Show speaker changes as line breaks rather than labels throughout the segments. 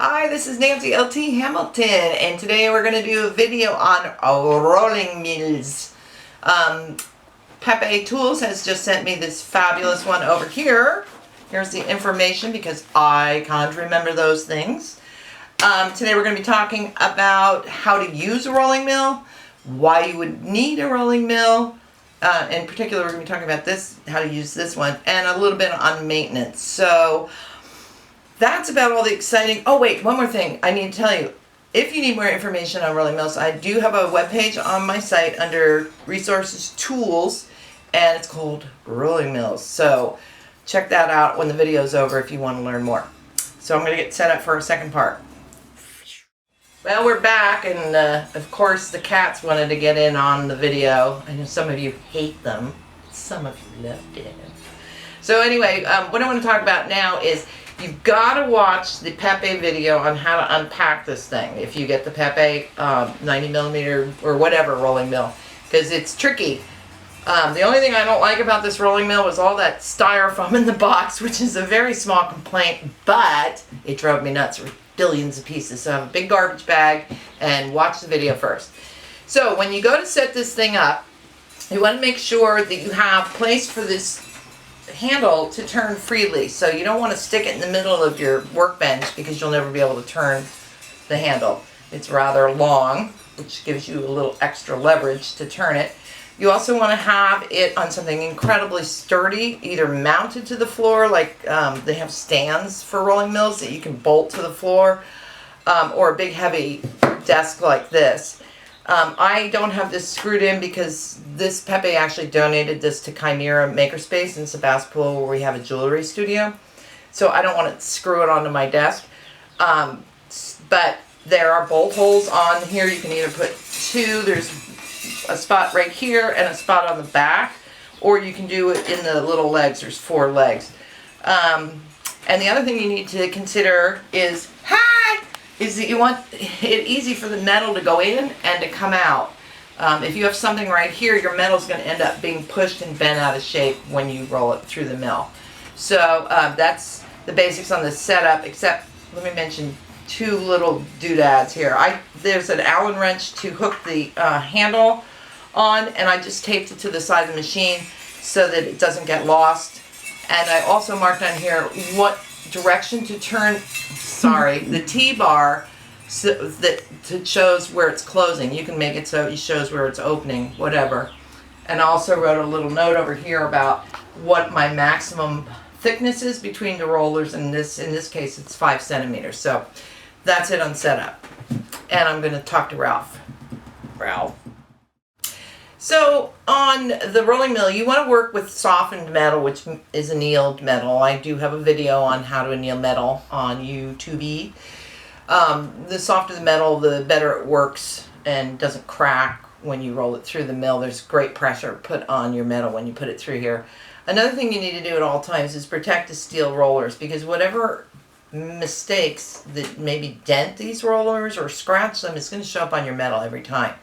Hi, this is Nancy LT Hamilton, and today we're going to do a video on rolling mills. Pepetools has just sent me this fabulous one over here. Here's the information because I can't remember those things. Today we're going to be talking about how to use a rolling mill, why you would need a rolling mill. In particular, we're going to be talking about this, how to use this one, and a little bit on maintenance. So that's about all the exciting. Oh wait, one more thing I need to tell you. If you need more information on rolling mills, I do have a webpage on my site under Resources Tools, and it's called Rolling Mills. So check that out when the video is over if you want to learn more. So I'm going to get set up for a second part. Well, we're back, and of course the cats wanted to get in on the video. I know some of you hate them. Some of you loved it. So anyway, what I want to talk about now is you've got to watch the Pepe video on how to unpack this thing if you get the Pepe 90 millimeter or whatever rolling mill, because it's tricky. The only thing I don't like about this rolling mill was all that styrofoam in the box, which is a very small complaint, but it drove me nuts with billions of pieces. So I have a big garbage bag, and watch the video first. So when you go to set this thing up, you want to make sure that you have place for this handle to turn freely. So you don't want to stick it in the middle of your workbench because you'll never be able to turn the handle. It's rather long, which gives you a little extra leverage to turn it. You also want to have it on something incredibly sturdy, either mounted to the floor, like they have stands for rolling mills that you can bolt to the floor, or a big heavy desk like this. I don't have this screwed in because this Pepe actually donated this to Chimera Makerspace in Sebastopol, where we have a jewelry studio. So I don't want to screw it onto my desk. But there are bolt holes on here. You can either put two. There's a spot right here and a spot on the back, or you can do it in the little legs. There's 4 legs. And the other thing you need to consider is that you want it easy for the metal to go in and to come out. If you have something right here, your metal is going to end up being pushed and bent out of shape when you roll it through the mill. So that's the basics on the setup, except let me mention 2 little doodads here. There's an Allen wrench to hook the handle on, and I just taped it to the side of the machine so that it doesn't get lost. And I also marked on here what direction to turn the T-bar, so that it shows where it's closing. You can make it so it shows where it's opening, whatever. And I also wrote a little note over here about what my maximum thickness is between the rollers, and in this case it's 5 centimeters. So that's it on setup. And I'm going to talk to Ralph. So on the rolling mill, you want to work with softened metal, which is annealed metal. I do have a video on how to anneal metal on YouTube. The softer the metal, the better it works and doesn't crack when you roll it through the mill. There's great pressure put on your metal when you put it through here. Another thing you need to do at all times is protect the steel rollers, because whatever mistakes that maybe dent these rollers or scratch them, it's going to show up on your metal every time.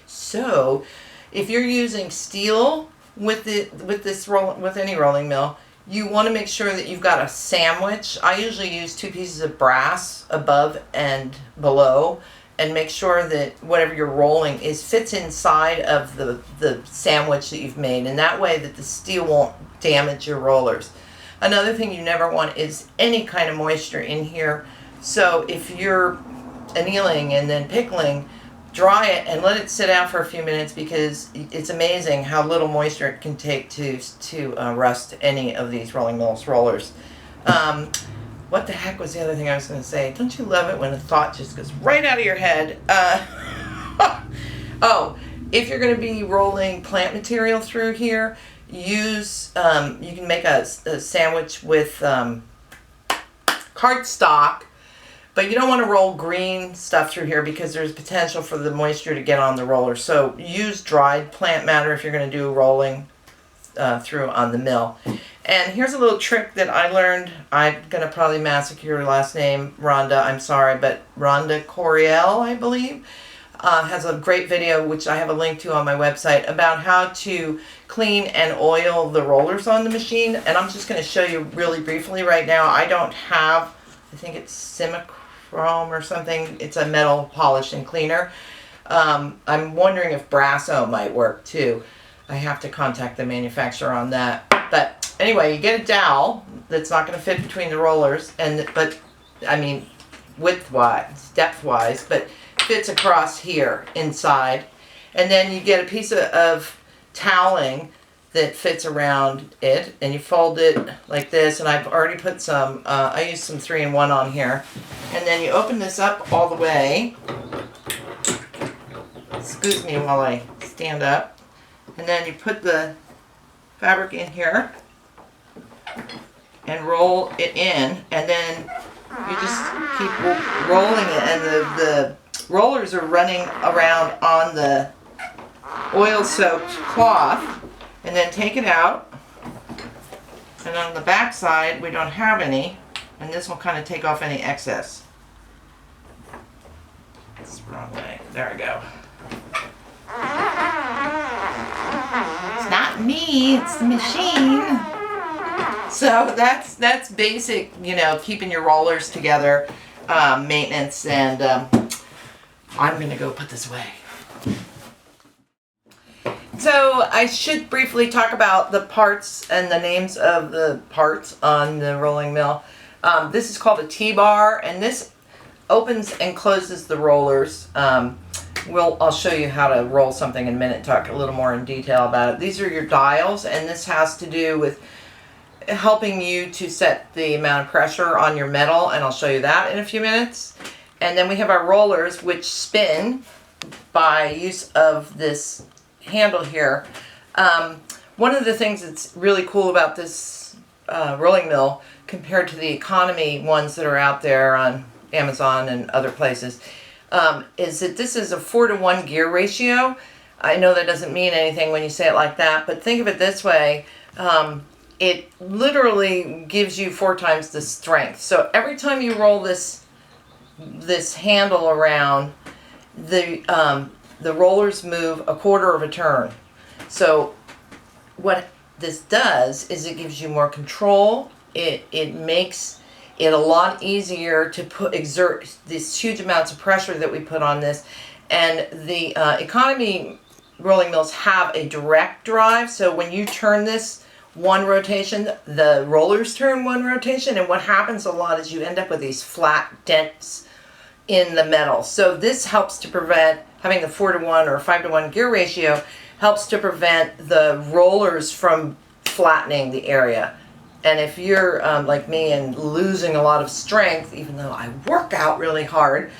So if you're using steel with any rolling mill, you want to make sure that you've got a sandwich. I usually use 2 pieces of brass above and below, and make sure that whatever you're rolling fits inside of the sandwich that you've made, and that way that the steel won't damage your rollers. Another thing you never want is any kind of moisture in here. So if you're annealing and then pickling, dry it and let it sit out for a few minutes, because it's amazing how little moisture it can take to rust any of these rolling mills rollers. What the heck was the other thing I was going to say? Don't you love it when a thought just goes right out of your head? Oh, if you're going to be rolling plant material through here, you can make a sandwich with cardstock. But you don't want to roll green stuff through here because there's potential for the moisture to get on the roller. So use dried plant matter if you're going to do rolling through on the mill. And here's a little trick that I learned. I'm going to probably massacre your last name, Rhonda. I'm sorry, but Rhonda Coriel, I believe, has a great video, which I have a link to on my website, about how to clean and oil the rollers on the machine. And I'm just going to show you really briefly right now. I don't have, I think it's chrome or something. It's a metal polish and cleaner. I'm wondering if Brasso might work too. I have to contact the manufacturer on that. But anyway, you get a dowel that's not going to fit between the rollers, but I mean width-wise, depth-wise, but fits across here inside. And then you get a piece of toweling that fits around it, and you fold it like this, and I've already put some, I used some 3-in-1 on here. And then you open this up all the way. Excuse me while I stand up. And then you put the fabric in here and roll it in, and then you just keep rolling it, and the rollers are running around on the oil-soaked cloth. And then take it out, and on the back side we don't have any, and this will kind of take off any excess. It's the wrong way. There we go. It's not me, it's the machine. So that's basic, you know, keeping your rollers together, maintenance, and I'm gonna go put this away. So I should briefly talk about the parts and the names of the parts on the rolling mill. This is called a T-bar, and this opens and closes the rollers. I'll show you how to roll something in a minute, talk a little more in detail about it. These are your dials, and this has to do with helping you to set the amount of pressure on your metal, and I'll show you that in a few minutes. And then we have our rollers, which spin by use of this handle here. One of the things that's really cool about this rolling mill compared to the economy ones that are out there on Amazon and other places is that this is a 4-to-1 gear ratio. I know that doesn't mean anything when you say it like that, but think of it this way. It literally gives you 4 times the strength. So every time you roll this handle around, the rollers move a quarter of a turn. So what this does is it gives you more control. It makes it a lot easier to exert these huge amounts of pressure that we put on this. And the economy rolling mills have a direct drive. So when you turn this one rotation, the rollers turn one rotation, and what happens a lot is you end up with these flat dents in the metal. So this helps to prevent, having the 4-to-1 or 5-to-1 gear ratio helps to prevent the rollers from flattening the area. And if you're like me and losing a lot of strength, even though I work out really hard,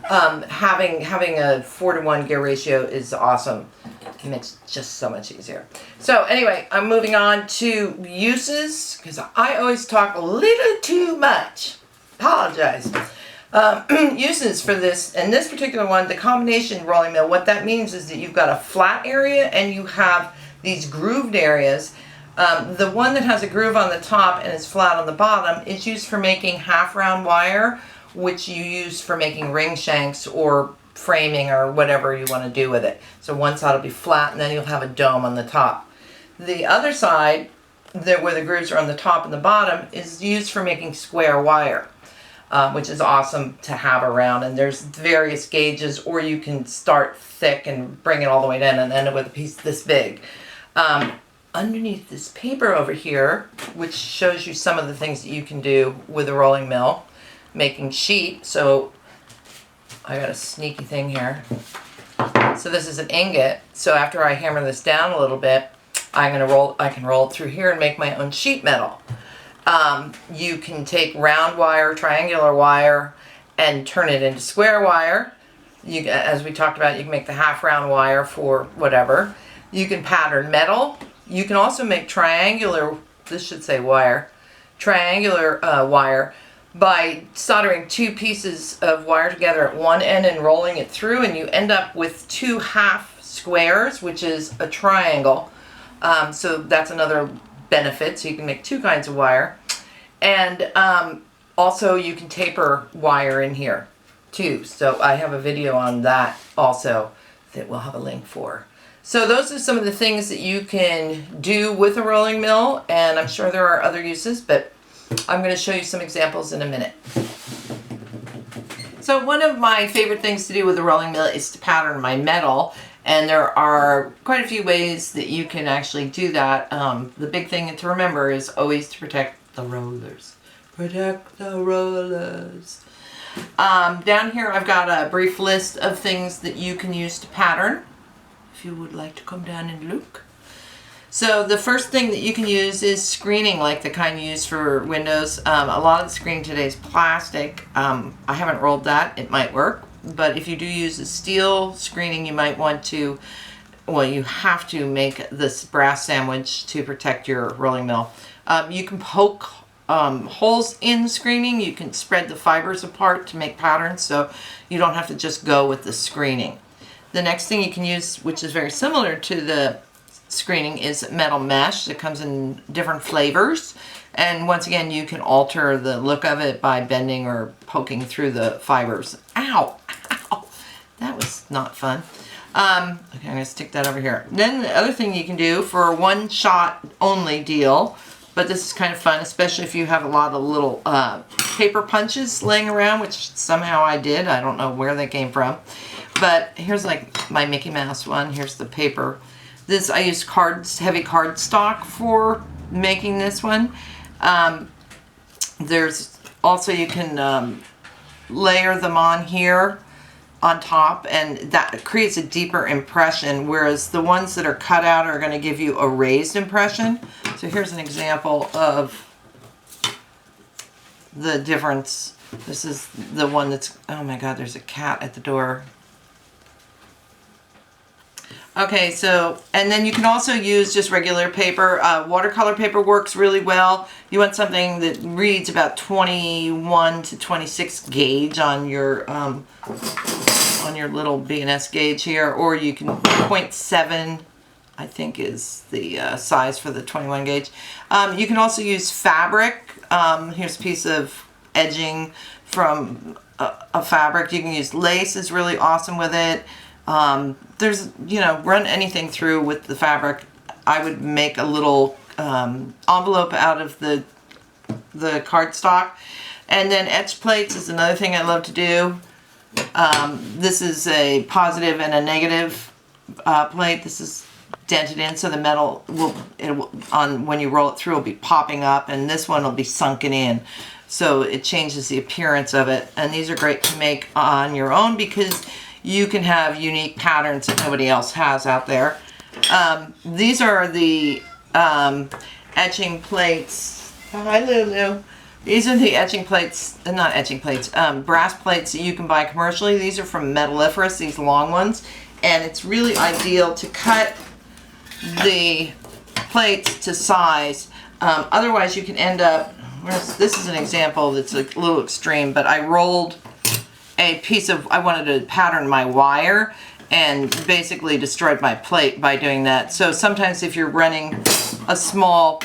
having a 4-to-1 gear ratio is awesome. It makes it just so much easier. So anyway, I'm moving on to uses, because I always talk a little too much. Apologize. Uses for this, and this particular one, the combination rolling mill, what that means is that you've got a flat area and you have these grooved areas. The one that has a groove on the top and is flat on the bottom is used for making half-round wire, which you use for making ring shanks or framing or whatever you want to do with it. So one side will be flat and then you'll have a dome on the top. The other side, where the grooves are on the top and the bottom, is used for making square wire. Which is awesome to have around, and there's various gauges, or you can start thick and bring it all the way down and end up with a piece this big. Underneath this paper over here, which shows you some of the things that you can do with a rolling mill, making sheet. So I got a sneaky thing here. So this is an ingot. So after I hammer this down a little bit, I can roll it through here and make my own sheet metal. You can take round wire, triangular wire, and turn it into square wire. As we talked about, you can make the half-round wire for whatever. You can pattern metal. You can also make triangular, this should say wire, triangular wire by soldering 2 pieces of wire together at one end and rolling it through, and you end up with 2 half squares, which is a triangle. So that's another benefit. So you can make 2 kinds of wire. And also you can taper wire in here too. So I have a video on that also that we'll have a link for. So those are some of the things that you can do with a rolling mill, and I'm sure there are other uses, but I'm going to show you some examples in a minute. So one of my favorite things to do with the rolling mill is to pattern my metal. And there are quite a few ways that you can actually do that. The big thing to remember is always to protect the rollers. Protect the rollers. Down here I've got a brief list of things that you can use to pattern, if you would like to come down and look. So the first thing that you can use is screening, like the kind used for windows. A lot of the screening today is plastic. I haven't rolled that. It might work. But if you do use a steel screening, you might want to, well, you have to make this brass sandwich to protect your rolling mill. You can poke holes in the screening. You can spread the fibers apart to make patterns, so you don't have to just go with the screening. The next thing you can use, which is very similar to the screening, is metal mesh that comes in different flavors. And once again, you can alter the look of it by bending or poking through the fibers. Ow! Ow! That was not fun. Okay, I'm going to stick that over here. Then the other thing you can do for a one-shot only deal, but this is kind of fun, especially if you have a lot of little paper punches laying around, which somehow I did. I don't know where they came from. But here's like my Mickey Mouse one. Here's the paper. This, I used heavy cardstock for making this one. There's also, you can layer them on here on top, and that creates a deeper impression, whereas the ones that are cut out are going to give you a raised impression. So here's an example of the difference. This is the one that's, oh my god, there's a cat at the door. Okay, so, and then you can also use just regular paper. Watercolor paper works really well. You want something that reads about 21 to 26 gauge on your little B&S gauge here, or you can 0.7, I think is the size for the 21 gauge. You can also use fabric. Here's a piece of edging from a fabric. You can use lace, is really awesome with it. There's, you know, run anything through with the fabric. I would make a little envelope out of the cardstock. And then etch plates is another thing I love to do. This is a positive and a negative plate. This is dented in, so the metal will, when you roll it through, will be popping up, and this one will be sunken in. So it changes the appearance of it. And these are great to make on your own because you can have unique patterns that nobody else has out there. These are the etching plates. Hi, Lulu. These are the etching plates, not etching plates, brass plates that you can buy commercially. These are from Metalliferous, these long ones. And it's really ideal to cut the plates to size. Otherwise, you can end up, this is an example that's a little extreme, but I rolled a piece of, I wanted to pattern my wire and basically destroyed my plate by doing that. So sometimes if you're running a small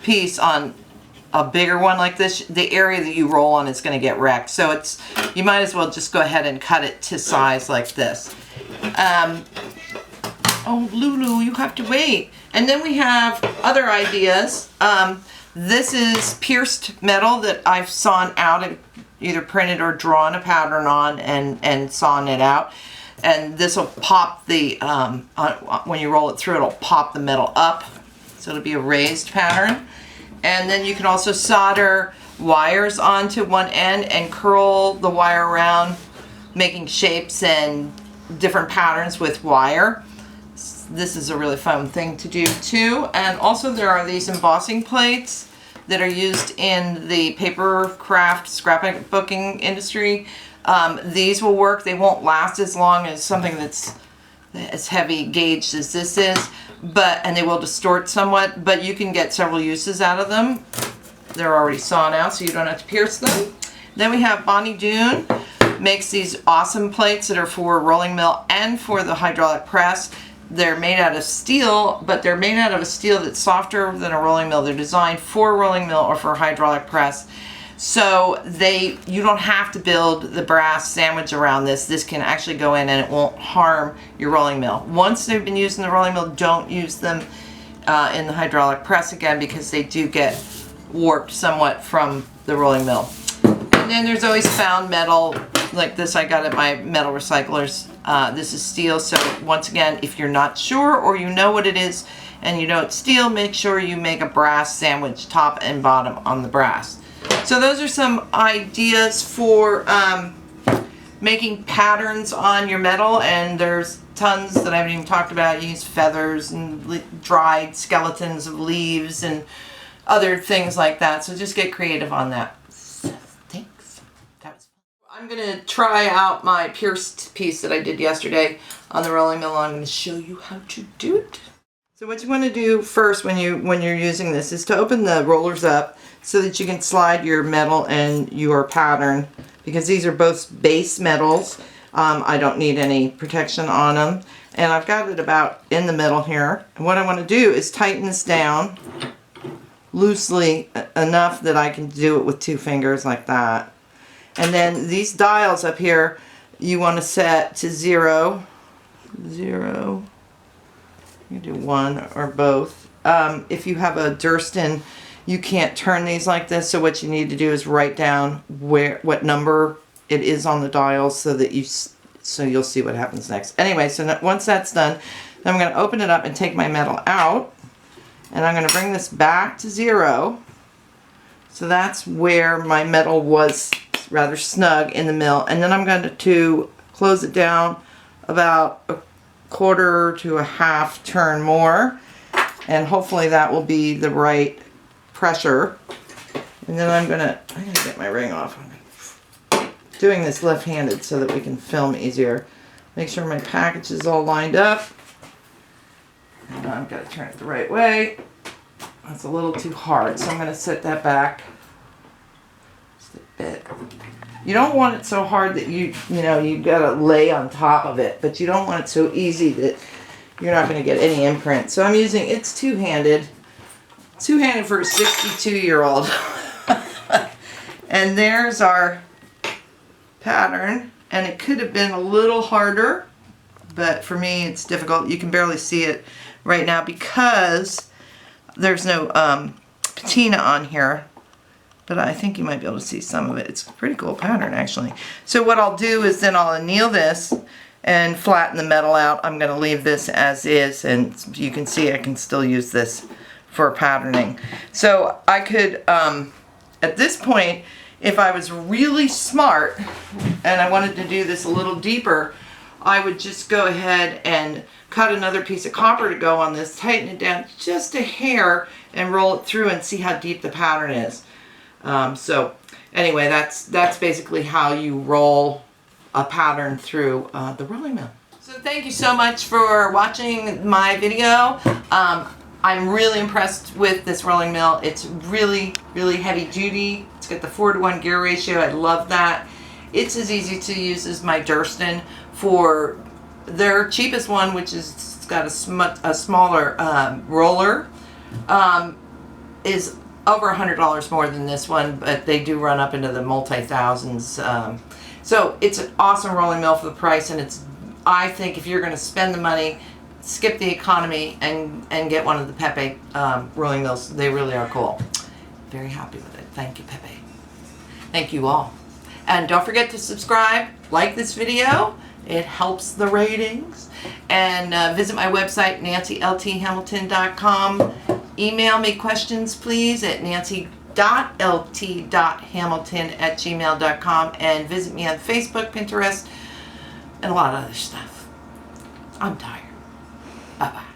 piece on a bigger one like this, the area that you roll on is going to get wrecked. So it's, you might as well just go ahead and cut it to size like this. Oh, Lulu, you have to wait. And then we have other ideas. This is pierced metal that I've sawn out and either printed or drawn a pattern on and sawn it out. And this will pop the, when you roll it through, it'll pop the metal up. So it'll be a raised pattern. And then you can also solder wires onto one end and curl the wire around, making shapes and different patterns with wire. This is a really fun thing to do too. And also there are these embossing plates that are used in the paper craft scrapbooking industry. These will work. They won't last as long as something that's as heavy gauged as this is, and they will distort somewhat, but you can get several uses out of them. They're already sawn out, so you don't have to pierce them. Then we have Bonnie Doon makes these awesome plates that are for rolling mill and for the hydraulic press. They're made out of steel, but they're made out of a steel that's softer than a rolling mill. They're designed for rolling mill or for hydraulic press. So you don't have to build the brass sandwich around this. This can actually go in and it won't harm your rolling mill. Once they've been used in the rolling mill, don't use them in the hydraulic press again because they do get warped somewhat from the rolling mill. And then there's always found metal like this I got at my metal recyclers. This is steel, so once again, if you're not sure or you know what it is and you know it's steel, make sure you make a brass sandwich, top and bottom on the brass. So those are some ideas for making patterns on your metal, and there's tons that I haven't even talked about. You use feathers and dried skeletons of leaves and other things like that, so just get creative on that. Thanks. That was fun. I'm going to try out my pierced piece that I did yesterday on the rolling mill. I'm going to show you how to do it. So what you want to do first when you're using this is to open the rollers up so that you can slide your metal and your pattern, because these are both base metals. I don't need any protection on them, and I've got it about in the middle here. And what I want to do is tighten this down loosely enough that I can do it with 2 fingers like that. And then these dials up here, you want to set to 0. You can do 1 or both. If you have a Durston, you can't turn these like this, so what you need to do is write down what number it is on the dials so that you'll see what happens next. Anyway, so once that's done, then I'm going to open it up and take my metal out, and I'm going to bring this back to 0. So that's where my metal was rather snug in the mill, and then I'm going to close it down about a 1/4 to a 1/2 turn more, and hopefully that will be the right pressure. And then I'm gonna get my ring off. I'm doing this left-handed so that we can film easier. Make sure my package is all lined up. And I've got to turn it the right way. That's a little too hard, so I'm going to set that back just a bit. You don't want it so hard that you got to lay on top of it, but you don't want it so easy that you're not going to get any imprint. So I'm using, it's two-handed for a 62-year-old. And there's our pattern, and it could have been a little harder, but for me it's difficult. You can barely see it right now because there's no patina on here, but I think you might be able to see some of it. It's a pretty cool pattern, actually. So what I'll do is then I'll anneal this and flatten the metal out. I'm going to leave this as is, and you can see I can still use this for patterning. So I could, at this point, if I was really smart and I wanted to do this a little deeper, I would just go ahead and cut another piece of copper to go on this, tighten it down just a hair, and roll it through and see how deep the pattern is. So anyway, that's basically how you roll a pattern through the rolling mill. So thank you so much for watching my video. I'm really impressed with this rolling mill. It's really, really heavy duty. It's got the 4:1 gear ratio. I love that. It's as easy to use as my Durston. For their cheapest one, which is it's got a smaller roller, is over $100 more than this one, but they do run up into the multi-thousands. So it's an awesome rolling mill for the price, and I think if you're going to spend the money, skip the economy and get one of the Pepe rolling mills. They really are cool. Very happy with it. Thank you, Pepe. Thank you all. And don't forget to subscribe, like this video. It helps the ratings. And visit my website, nancylthamilton.com. Email me questions, please, at nancy.lt.hamilton@gmail.com. And visit me on Facebook, Pinterest, and a lot of other stuff. I'm tired. Bye-bye.